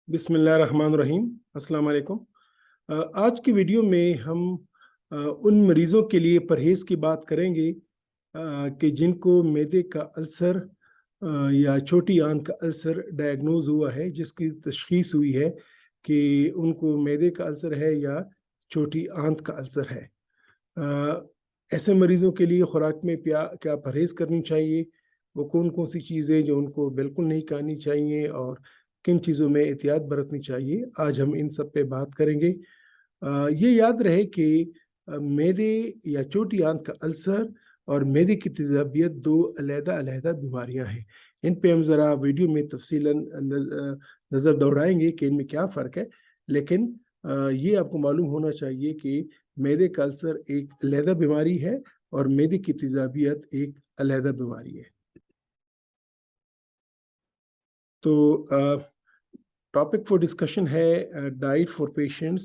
बिस्मिल्लाहिर्रहमानिर्रहीम। अस्सलाम वालेकुम। आज की वीडियो में हम उन मरीज़ों के लिए परहेज़ की बात करेंगे कि जिनको मैदे का अल्सर या छोटी आंत का अल्सर डायग्नोज हुआ है, जिसकी तशख़ीस हुई है कि उनको मैदे का अल्सर है या छोटी आंत का अल्सर है। ऐसे मरीज़ों के लिए खुराक में क्या परहेज़ करनी चाहिए, वो कौन कौन सी चीज़ें जो उनको बिल्कुल नहीं खानी चाहिए और किन चीज़ों में एहतियात बरतनी चाहिए, आज हम इन सब पे बात करेंगे। ये याद रहे कि मैदे या छोटी आंत का अल्सर और मैदे की तेज़ाबियत दो अलहदा बीमारियां हैं। इन पे हम ज़रा वीडियो में तफसीलन नज़र दौड़ाएंगे कि इनमें क्या फ़र्क है, लेकिन ये आपको मालूम होना चाहिए कि मैदे का अल्सर एक अलहदा बीमारी है और मैदे की तेज़ाबियत एक अलहदा बीमारी है। तो टॉपिक फॉर डिस्कशन है diet for patients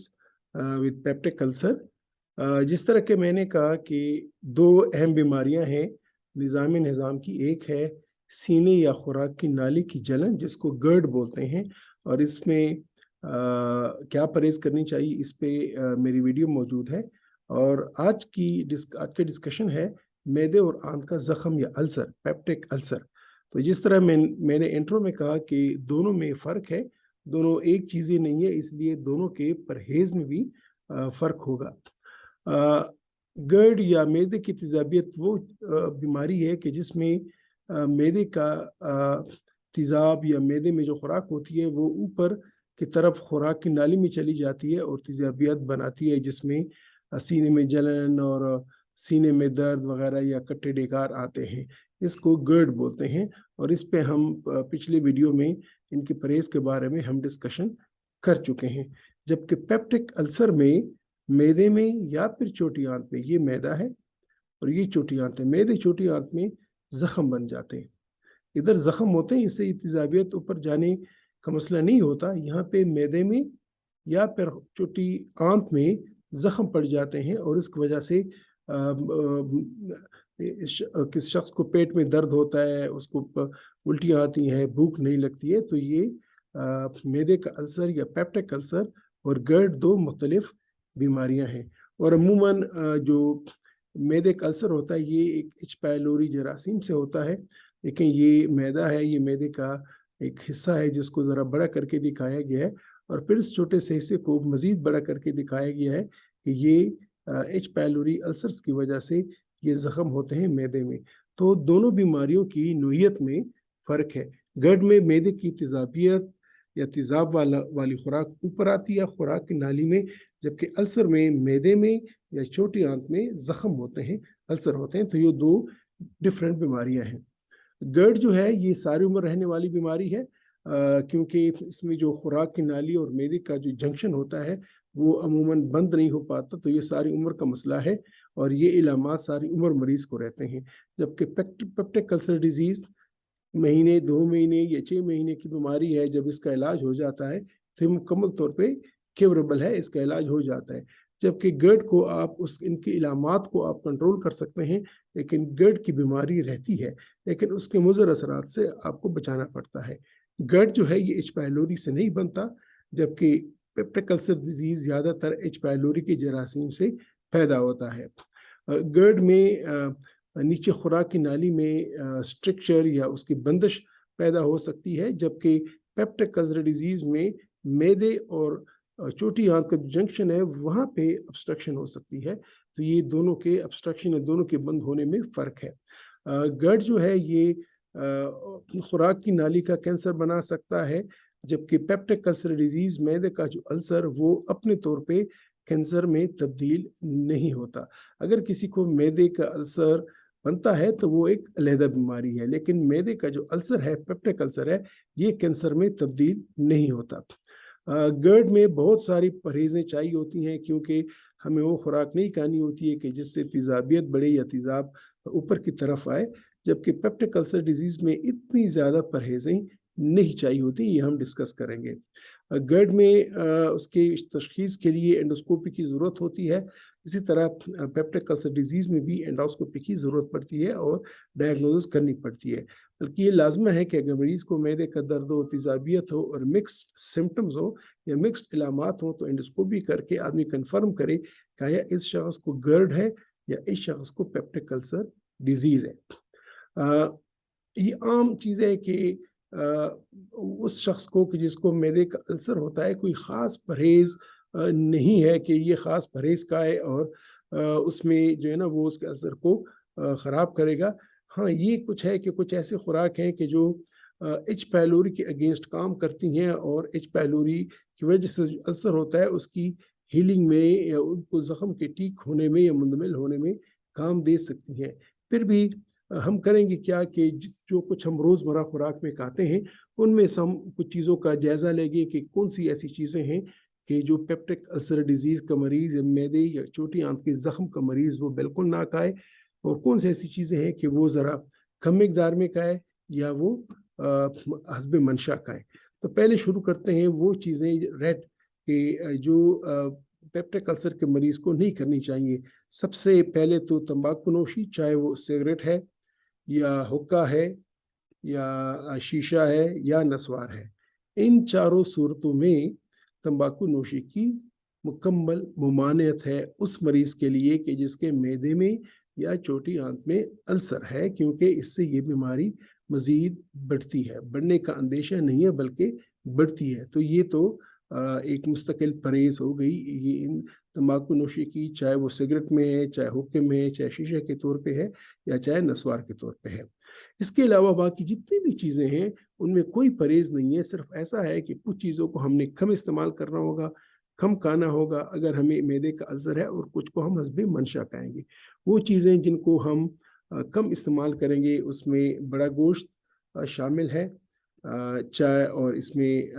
with peptic ulcer. जिस तरह के मैंने कहा कि दो अहम बीमारियां हैं निज़ाम की। एक है सीने या खुराक की नाली की जलन, जिसको गर्ड बोलते हैं, और इसमें क्या परहेज़ करनी चाहिए, इस पे मेरी वीडियो मौजूद है। और आज के डिस्कशन है मैदे और आंत का ज़ख़म या अल्सर, पेप्टिक अल्सर। तो जिस तरह मैंने इंट्रो में कहा कि दोनों में फ़र्क है, दोनों एक चीज़ें नहीं है, इसलिए दोनों के परहेज़ में भी फ़र्क होगा। गर्ड या मैदे की तेज़ाबियत वो बीमारी है कि जिसमें मैदे का तेज़ाब या मैदे में जो खुराक होती है वो ऊपर की तरफ खुराक की नाली में चली जाती है और तेज़ाबियत बनाती है, जिसमें सीने में जलन और सीने में दर्द वगैरह या कट्टे डेकार आते हैं। इसको गर्ड बोलते हैं और इस पे हम पिछले वीडियो में इनकी परहेज़ के बारे में हम डिस्कशन कर चुके हैं। जबकि पेप्टिक अल्सर में मैदे में या फिर छोटी आंत में, ये मैदा है और ये छोटी आंत है, मैदे छोटी आंत में ज़ख़म बन जाते हैं। इधर ज़ख़म होते हैं, इससे तेज़ाबियत ऊपर जाने का मसला नहीं होता। यहाँ पे मैदे में या फिर छोटी आंत में ज़ख़म पड़ जाते हैं और इसकी वजह से किस शख्स को पेट में दर्द होता है, उसको उल्टियाँ आती हैं, भूख नहीं लगती है, तो ये मैदे का अल्सर या पेप्टिक अल्सर और गर्ड दो मुख्तलिफ बीमारियां हैं। और अमूमन जो मैदे का अल्सर होता है ये एक एच पायलोरी जरासीम से होता है, लेकिन ये मैदा है, ये मैदे का एक हिस्सा है जिसको ज़रा बड़ा करके दिखाया गया है और फिर इस छोटे से हिस्से को मज़ीद बड़ा करके दिखाया गया है कि ये एच पायलोरी अल्सर्स की वजह से ये ज़ख़म होते हैं मैदे में। तो दोनों बीमारियों की नोयत में फ़र्क है। गर्ड में मैदे की तेज़ाबियत या तेज़ाब वाली खुराक ऊपर आती है खुराक की नाली में, जबकि अल्सर में मैदे में या छोटी आंत में ज़ख़म होते हैं, अल्सर होते हैं। तो ये दो डिफरेंट बीमारियां हैं। गर्ड जो है ये सारी उम्र रहने वाली बीमारी है, क्योंकि इसमें जो खुराक की नाली और मैदे का जो जंक्शन होता है वो अमूमन बंद नहीं हो पाता, तो ये सारी उम्र का मसला है और ये इलामात सारी उम्र मरीज़ को रहते हैं। जबकि पेप्टिक अल्सर डिजीज़ महीने, 2 महीने या 6 महीने की बीमारी है, जब इसका इलाज हो जाता है तो मुकम्मल तौर पे क्योरेबल है, इसका इलाज हो जाता है। जबकि गर्ड को आप इनकी इलामात को आप कंट्रोल कर सकते हैं, लेकिन गर्ड की बीमारी रहती है, लेकिन उसके मुज़र असरात से आपको बचाना पड़ता है। गर्ड जो है ये एच पायलोरी से नहीं बनता, जबकि पेप्टिक अल्सर डिजीज़ ज़्यादातर एच पायलोरी के जरासीम से पैदा होता है। गर्ड में नीचे खुराक की नाली में स्ट्रक्चर या उसकी बंदिश पैदा हो सकती है, जबकि पेप्टिक अल्सर डिजीज़ में मैदे और छोटी आंत का जंक्शन है वहाँ पे ऑब्स्ट्रक्शन हो सकती है। तो ये दोनों के ऑब्स्ट्रक्शन, दोनों के बंद होने में फ़र्क है। गर्ड जो है ये खुराक की नाली का कैंसर बना सकता है, जबकि पेप्टिक अल्सर डिजीज़ मैदे का जो अल्सर वो अपने तौर पे कैंसर में तब्दील नहीं होता। अगर किसी को मैदे का अल्सर बनता है तो वो एक अलहदा बीमारी है, लेकिन मैदे का जो अल्सर है, पेप्टिक अल्सर है, ये कैंसर में तब्दील नहीं होता। गर्ड में बहुत सारी परहेज़ें चाहिए होती हैं, क्योंकि हमें वो खुराक नहीं खानी होती है कि जिससे तेज़ाबियत बढ़े या तेज़ाब ऊपर की तरफ आए, जबकि पेप्टिक अल्सर डिजीज़ में इतनी ज़्यादा परहेज़ें नहीं चाहिए होती, ये हम डिस्कस करेंगे। गर्ड में उसके तशख़ीस के लिए एंडोस्कोपी की ज़रूरत होती है। इसी तरह पेप्टिक अल्सर डिजीज़ में भी एंडोस्कोपी की ज़रूरत पड़ती है और डायग्नोसिस करनी पड़ती है। बल्कि ये लाजमा है कि अगर मरीज़ को मैदे का दर्द हो, तेज़ाबियत हो और मिक्स्ड सिम्पटम्स हो या मिक्स्ड इलामात हो, तो एंडोस्कोपी करके आदमी कंफर्म करे कि या इस शख्स को गर्ड है या इस शख्स को पेप्टिक अल्सर डिजीज़ है। ये आम चीज़ है कि उस शख्स को कि जिसको मैदे का अल्सर होता है, कोई ख़ास परहेज़ नहीं है कि ये ख़ास परहेज़ का है और उसमें जो है ना वो उसके अल्सर को ख़राब करेगा। हाँ, ये कुछ है कि कुछ ऐसे खुराक हैं कि जो एच पाइलोरी के अगेंस्ट काम करती हैं और एच पाइलोरी की वजह से जो अल्सर होता है उसकी हीलिंग में या उनको ज़ख्म के ठीक होने में या मुंदमिल होने में काम दे सकती हैं। फिर भी हम करेंगे क्या कि जो कुछ हम रोज़मर्रा खुराक में खाते हैं उनमें से हम कुछ चीज़ों का जायज़ा लेंगे कि कौन सी ऐसी चीज़ें हैं कि जो पेप्टिक अल्सर डिजीज़ का मरीज़ या मैदे या छोटी आंत के ज़ख्म का मरीज़ वो बिल्कुल ना खाए, और कौन सी ऐसी चीज़ें हैं कि वो ज़रा कम मिकदार में खाए या वो हस्ब मंशा खाए। तो पहले शुरू करते हैं वो चीज़ें रेड कि जो पेप्टिक अल्सर के मरीज़ को नहीं करनी चाहिए। सबसे पहले तो तंबाकू नोशी, चाहे वो सिगरेट है या हुक्का है या शीशा है या नस्वार है, इन चारों सूरतों में तंबाकू नोशी की मुकम्मल ममानियत है उस मरीज़ के लिए कि जिसके मैदे में या छोटी आंत में अल्सर है, क्योंकि इससे ये बीमारी मज़ीद बढ़ती है, बढ़ने का अंदेशा नहीं है बल्कि बढ़ती है। तो ये तो एक मुस्तकिल परहेज़ हो गई ये इन तंबाकू नोशी की, चाहे वो सिगरेट में है, चाहे हुक्के में है, चाहे शीशे के तौर पे है या चाहे नस्वार के तौर पे है। इसके अलावा बाकी जितनी भी चीज़ें हैं उनमें कोई परहेज़ नहीं है, सिर्फ ऐसा है कि कुछ चीज़ों को हमने कम इस्तेमाल करना होगा, कम खाना होगा अगर हमें मैदे का अल्सर है, और कुछ को हम हस्बे मंशा खाएँगे। वो चीज़ें जिनको हम कम इस्तेमाल करेंगे उसमें बड़ा गोश्त शामिल है, चाय, और इसमें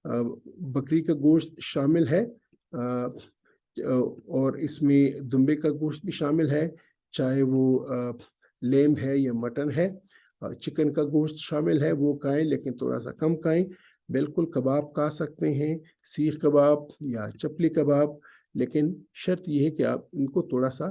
बकरी का गोश्त शामिल है, और इसमें दुम्बे का गोश्त भी शामिल है, चाहे वो लेम है या मटन है। चिकन का गोश्त शामिल है, वो खाएं लेकिन थोड़ा सा कम खाएं। बिल्कुल कबाब खा सकते हैं, सीख कबाब या चपली कबाब, लेकिन शर्त यह है कि आप इनको थोड़ा सा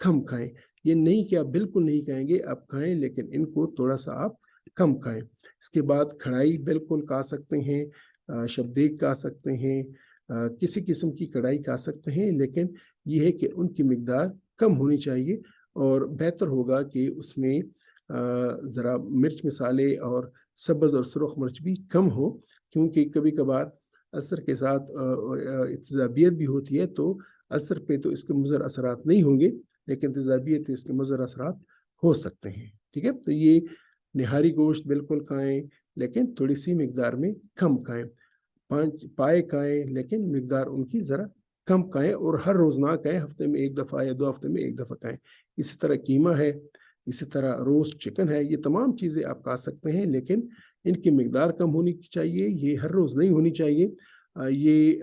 कम खाएं। ये नहीं कि आप बिल्कुल नहीं खाएंगे, आप खाएं लेकिन इनको थोड़ा सा आप कम खाएं। इसके बाद कढ़ाई बिल्कुल खा सकते हैं, शबदेग खा सकते हैं, किसी किस्म की कढ़ाई खा सकते हैं, लेकिन यह है कि उनकी मिकदार कम होनी चाहिए, और बेहतर होगा कि उसमें ज़रा मिर्च मसाले और सब्ज़ और सुरख मिर्च भी कम हो, क्योंकि कभी कभार असर के साथ तेज़ाबियत भी होती है, तो असर पे तो इसके मुज़र असरात नहीं होंगे, लेकिन तेज़ाबियत इसके मुज़र असरात हो सकते हैं। ठीक है, तो ये निहारी गोश्त बिल्कुल खाएं लेकिन थोड़ी सी मिकदार में कम खाएं, 5 पाए खाएं लेकिन मिकदार उनकी ज़रा कम खाएं, और हर रोज़ ना खाएं, हफ्ते में 1 दफ़ा या 2 हफ्ते में 1 दफ़ा खाएं। इसी तरह कीमा है, इसी तरह रोस्ट चिकन है, ये तमाम चीज़ें आप खा सकते हैं, लेकिन इनकी मिकदार कम होनी चाहिए, ये हर रोज़ नहीं होनी चाहिए। ये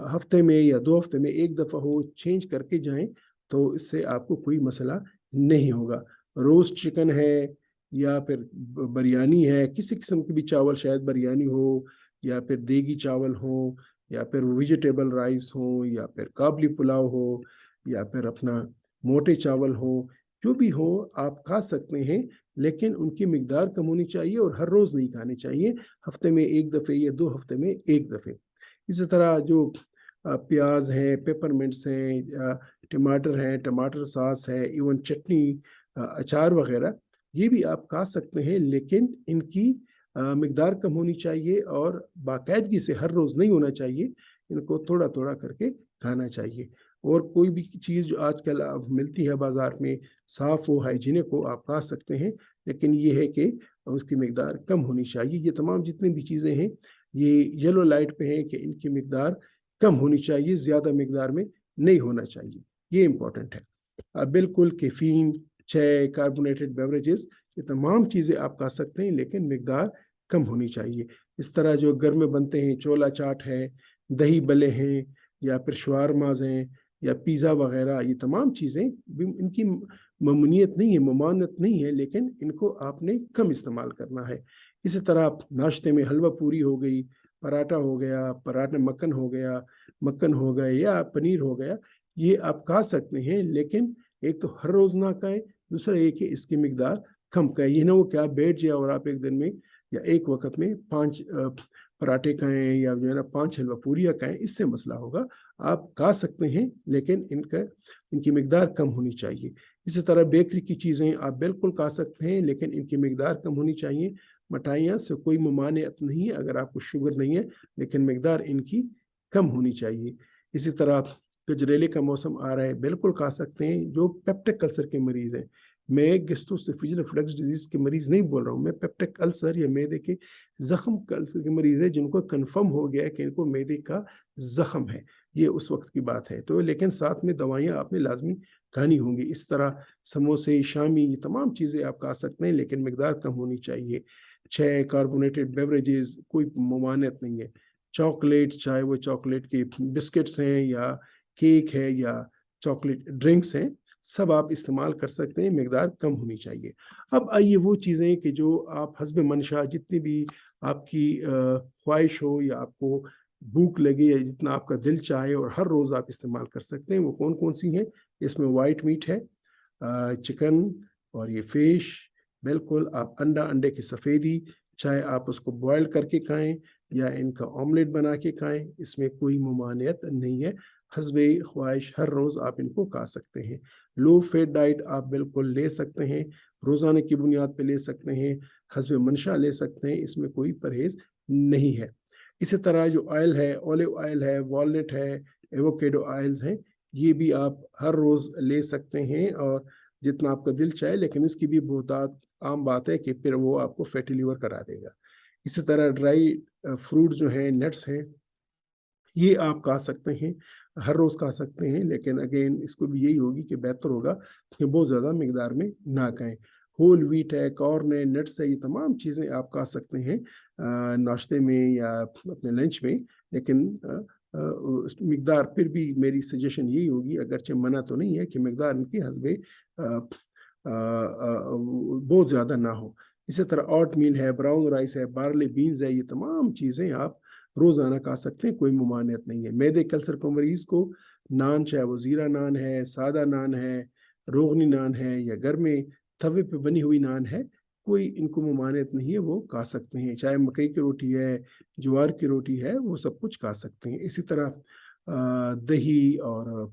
हफ्ते में या 2 हफ्ते में 1 दफ़ा हो, चेंज करके जाएं, तो इससे आपको कोई मसला नहीं होगा। रोस्ट चिकन है या फिर बिरयानी है, किसी किस्म की भी चावल, शायद बिरयानी हो या फिर देगी चावल हो या फिर वेजिटेबल राइस हो या फिर काबली पुलाव हो या फिर अपना मोटे चावल हो, जो भी हो आप खा सकते हैं, लेकिन उनकी मिकदार कम होनी चाहिए और हर रोज़ नहीं खानी चाहिए, हफ्ते में 1 दफ़े या 2 हफ्ते में 1 दफ़े। इसी तरह जो प्याज हैं, पेपरमिंट्स हैं, टमाटर हैं, टमाटर सॉस है, इवन चटनी, अचार वगैरह, ये भी आप खा सकते हैं, लेकिन इनकी मिकदार कम होनी चाहिए और बाकायदगी से हर रोज़ नहीं होना चाहिए, इनको थोड़ा थोड़ा करके खाना चाहिए। और कोई भी चीज़ जो आजकल मिलती है बाज़ार में, साफ़ हो, हाइजीनिक हो, आप खा सकते हैं, लेकिन ये है कि उसकी मिकदार कम होनी चाहिए। ये तमाम जितनी भी चीज़ें हैं ये येलो लाइट पे हैं कि इनकी मिकदार कम होनी चाहिए, ज़्यादा मिकदार में नहीं होना चाहिए, ये इम्पॉर्टेंट है। बिल्कुल कैफ़ीन, चाय, कार्बोनेटेड बेवरेजेस, ये तमाम चीज़ें आप खा सकते हैं, लेकिन मिकदार कम होनी चाहिए। इस तरह जो घर में बनते हैं, छोला चाट है, दही बल्ले हैं, या फिर शवारमाज़ हैं या पिज़्ज़ा वगैरह, ये तमाम चीज़ें इनकी ममनीयत नहीं है, ममानत नहीं है, लेकिन इनको आपने कम इस्तेमाल करना है। इसी तरह आप नाश्ते में हलवा पूरी हो गई, पराठा हो गया, पराठा मक्खन हो गया, मक्खन हो गया या पनीर हो गया, ये आप खा सकते हैं, लेकिन एक तो हर रोज़ ना खाएं, दूसरा ये कि इसकी मिकदार कम खाएं। ये ना वो क्या बैठ जाए और आप एक दिन में या एक वक्त में 5 पराठे खाएं या जो है ना 5 हलवा पूरियाँ खाएं, इससे मसला होगा। आप खा सकते हैं लेकिन इनकी मिकदार कम होनी चाहिए। इसी तरह बेकरी की चीज़ें आप बिल्कुल खा सकते हैं लेकिन इनकी मिकदार कम होनी चाहिए। मिठाइयाँ से कोई ममानियत नहीं है अगर आपको शुगर नहीं है, लेकिन मिकदार इनकी कम होनी चाहिए। इसी तरह गजरेले का मौसम आ रहा है, बिल्कुल खा सकते हैं। जो पेप्टिक अल्सर के मरीज़ हैं, मैं गैस्ट्रोएसोफेजियल रिफ्लक्स डिजीज के मरीज नहीं बोल रहा हूँ, मैं पेप्टिक अल्सर या मैदे के जख्म का अल्सर के मरीज है जिनको कन्फर्म हो गया है कि इनको मैदे का जख्म है, ये उस वक्त की बात है। तो लेकिन साथ में दवाइयाँ आपने लाजमी खानी होंगी। इस तरह समोसे, शामी, ये तमाम चीज़ें आप खा सकते हैं लेकिन मिकदार कम होनी चाहिए। चाय, कार्बोनेटेड बेवरेजेस, कोई ममानियत नहीं है। चॉकलेट, चाहे वो चॉकलेट के बिस्किट्स हैं या केक है या चॉकलेट ड्रिंक्स हैं, सब आप इस्तेमाल कर सकते हैं, मिकदार कम होनी चाहिए। अब आइए वो चीज़ें कि जो आप हस्ब मंशा जितनी भी आपकी ख्वाहिश हो या आपको भूख लगे या जितना आपका दिल चाहे और हर रोज़ आप इस्तेमाल कर सकते हैं, वो कौन कौन सी हैं? इसमें वाइट मीट है, चिकन और ये फिश, बिल्कुल आप अंडे की सफ़ेदी, चाहे आप उसको बॉयल करके खाएं या इनका ऑमलेट बना के खाएं, इसमें कोई ममानियत नहीं है। हस्बे ख्वाहिश हर रोज़ आप इनको खा सकते हैं। लो फैट डाइट आप बिल्कुल ले सकते हैं, रोज़ाना की बुनियाद पे ले सकते हैं, हस्बे मंशा ले सकते हैं, इसमें कोई परहेज़ नहीं है। इसी तरह जो ऑयल है, ऑलिव ऑयल है, वॉलनट है, एवोकेडो ऑयल्स हैं, ये भी आप हर रोज़ ले सकते हैं और जितना आपका दिल चाहे, लेकिन इसकी भी बहुत आम बात है कि फिर वो आपको फैटी लिवर करा देगा। इसी तरह ड्राई फ्रूट जो हैं, नट्स हैं, ये आप खा सकते हैं, हर रोज़ खा सकते हैं, लेकिन अगेन इसको भी यही होगी कि बेहतर होगा कि बहुत ज़्यादा मिकदार में ना खाएं। होल व्हीट है, कॉर्न है, नट्स है, ये तमाम चीज़ें आप खा सकते हैं नाश्ते में या अपने लंच में, लेकिन मिकदार फिर भी मेरी सजेशन यही होगी, अगरचे मना तो नहीं है कि मिकदार इनकी हस्बे बहुत ज़्यादा ना हो। इसी तरह ऑट मील है, ब्राउन राइस है, बार्ली बीन्स है, ये तमाम चीज़ें आप रोज़ाना खा सकते हैं, कोई ममानियत नहीं है। मैदे कल्सर को मरीज़ को नान, चाहे वो ज़ीरा नान है, सादा नान है, रोगनी नान है या घर में तवे पे बनी हुई नान है, कोई इनको ममानियत नहीं है, वो खा सकते हैं। चाहे मकई की रोटी है, ज्वार की रोटी है, वो सब कुछ खा सकते हैं। इसी तरह दही और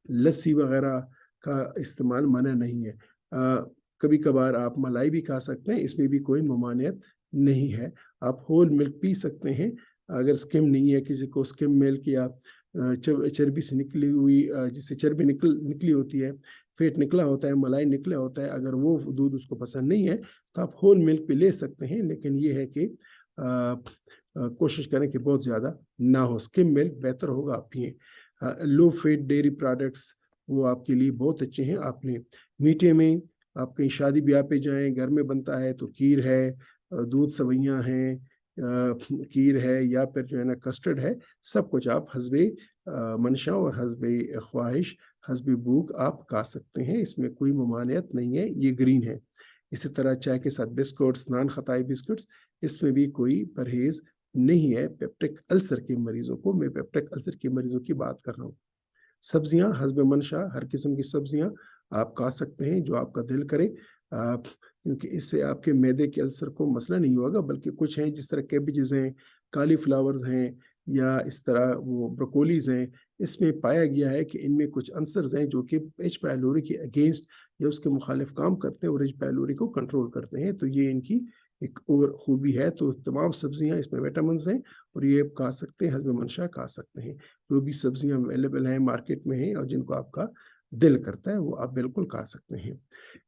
लस्सी वगैरह का इस्तेमाल मना नहीं है। कभी कभार आप मलाई भी खा सकते हैं, इसमें भी कोई ममानियत नहीं है। आप होल मिल्क पी सकते हैं, अगर स्किम नहीं है, किसी को स्किम मिल्क या चर्बी से निकली हुई, जिससे चर्बी निकली होती है, फेट निकला होता है, मलाई निकला होता है, अगर वो दूध उसको पसंद नहीं है तो आप होल मिल्क भी ले सकते हैं, लेकिन ये है कि कोशिश करें कि बहुत ज़्यादा ना हो। स्किम मिल्क बेहतर होगा आप पिएँ। लो फैट डेयरी प्रोडक्ट्स वो आपके लिए बहुत अच्छे हैं। आपने मीठे में आप कहीं शादी ब्याह पे जाएं, घर में बनता है तो खीर है, दूध सवैयाँ हैं, खीर है या फिर जो है ना कस्टर्ड है, सब कुछ आप हस्बे मंशा और हस्बे ख्वाहिश, हस्बे भूख आप खा सकते हैं, इसमें कोई ममानियत नहीं है, ये ग्रीन है। इसी तरह चाय के साथ बिस्कुट्स, नान खताई बिस्कुट्स, इसमें भी कोई परहेज़ नहीं है। पेप्टिक अल्सर के मरीजों को, मैं पेप्टिक अल्सर के मरीजों की बात कर रहा हूँ। सब्जियां हस्ब मंशा, हर किस्म की सब्जियां आप खा सकते हैं जो आपका दिल करे, क्योंकि इससे आपके मैदे के अल्सर को मसला नहीं होगा। बल्कि कुछ हैं जिस तरह कैबेजेस हैं, कालीफ्लावर्स हैं या इस तरह वो ब्रोकोलीज हैं, इसमें पाया गया है कि इनमें कुछ अंसर्स हैं जो कि एच पायलोरी के अगेंस्ट या उसके मुखालिफ काम करते हैं और एच पायलोरी को कंट्रोल करते हैं। तो ये इनकी एक और खूबी है। तो तमाम सब्जियां, इसमें विटामिन हैं और ये आप खा सकते हैं, हस्ब मंशा खा सकते हैं। जो भी सब्जियां अवेलेबल हैं मार्केट में हैं और जिनको आपका दिल करता है वो आप बिल्कुल खा सकते हैं।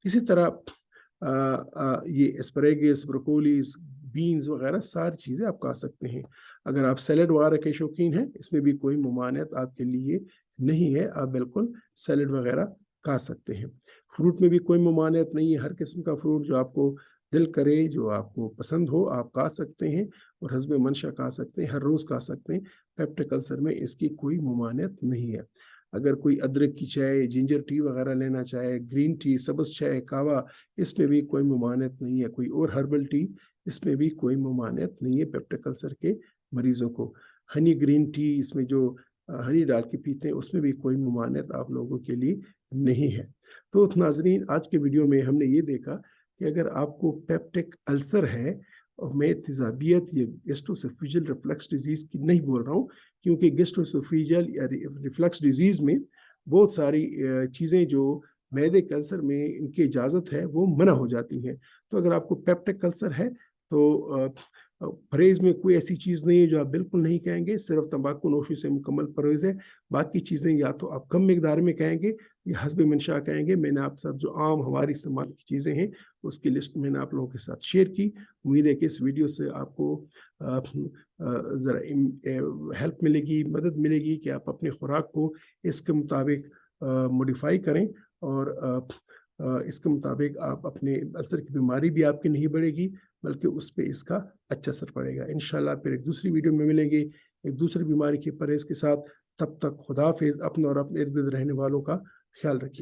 इसी तरह ये एस्परेगस, ब्रोकोलीज, बीन्स वगैरह सारी चीज़ें आप खा सकते हैं। अगर आप सैलड वगैरह के शौकीन हैं, इसमें भी कोई ममानियत आपके लिए नहीं है, आप बिल्कुल सैलड वगैरह खा सकते हैं। फ्रूट में भी कोई ममानियत नहीं है, हर किस्म का फ्रूट जो आपको दिल करे, जो आपको पसंद हो, आप खा सकते हैं और हस्ब मंशा खा सकते हैं, हर रोज़ खा सकते हैं। पेप्टिक अल्सर में इसकी कोई ममानियत नहीं है। अगर कोई अदरक की चाय, जिंजर टी वगैरह लेना चाहे, ग्रीन टी, सब्ज़ चाय, कहवा, इसमें भी कोई ममानियत नहीं है। कोई और हर्बल टी, इसमें भी कोई ममानियत नहीं है पेप्टिक अल्सर के मरीज़ों को। हनी ग्रीन टी, इसमें जो हनी डाल के पीते हैं, उसमें भी कोई ममानियत आप लोगों के लिए नहीं है। तो नाजरीन, आज के वीडियो में हमने ये देखा کہ اگر آپ کو پیپٹک السر ہے، اور میں تیزابیت یا گیسٹروسوفیجل ریفلکس ڈیزیز کی نہیں بول رہا ہوں، کیونکہ گیسٹروسوفیجل یا ریفلکس ڈیزیز میں بہت ساری چیزیں جو معدے کے السر میں ان کی اجازت ہے وہ منع ہو جاتی ہیں. تو اگر آپ کو پیپٹک السر ہے تو پرہیز میں کوئی ایسی چیز نہیں ہے جو آپ بالکل نہیں کہیں گے، صرف تمباکو نوشی سے مکمل پرہیز ہے. باقی چیزیں یا تو آپ کم مقدار میں کہیں گے یا حسب منشاء کہیں گے. میں نے آپ ساتھ جو عام ہماری استعمال کی چیزیں ہیں اس کی لسٹ میں نے آپ لوگوں کے ساتھ شیئر کی. امید ہے کہ اس ویڈیو سے آپ کو ذرا ہیلپ ملے گی، مدد ملے گی کہ آپ اپنی خوراک کو اس کے مطابق موڈیفائی کریں، اور اس کے مطابق آپ اپنے السر کی بیماری بھی آپ کی نہیں بڑھے گی، بلکہ اس پہ اس کا اچھا اثر پڑے گا. انشاءاللہ پھر ایک دوسری ویڈیو میں ملیں گے ایک دوسری بیماری کے پرہیز کے ساتھ. تب تک خدا حافظ. اپنا اور اپنے ارد گرد رہنے والوں کا خیال رکھیے.